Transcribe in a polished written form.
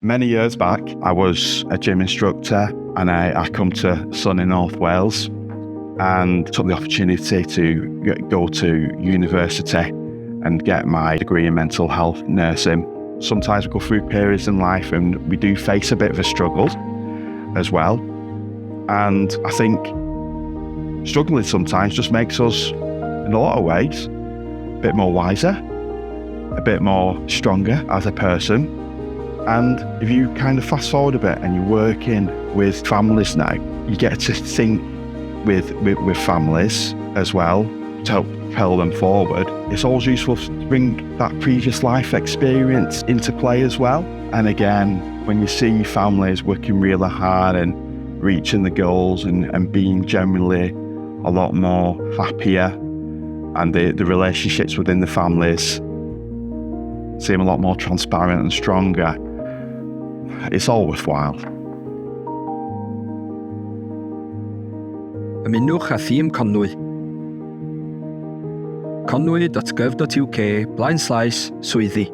Many years back, I was a gym instructor and I come to sunny North Wales and took the opportunity to go to university and get my degree in mental health nursing. Sometimes we go through periods in life and we do face a bit of a struggle as well. And I think struggling sometimes just makes us, in a lot of ways, a bit more wiser, a bit more stronger as a person. And if you kind of fast forward a bit and you're working with families now, you get to think with families as well to help propel them forward. It's always useful to bring that previous life experience into play as well. And again, when you see families working really hard and reaching the goals and being generally a lot more happier, and the relationships within the families seem a lot more transparent and stronger, it's all worthwhile. Ymunwch â thîm Conwy. conwy.gov.uk/swyddi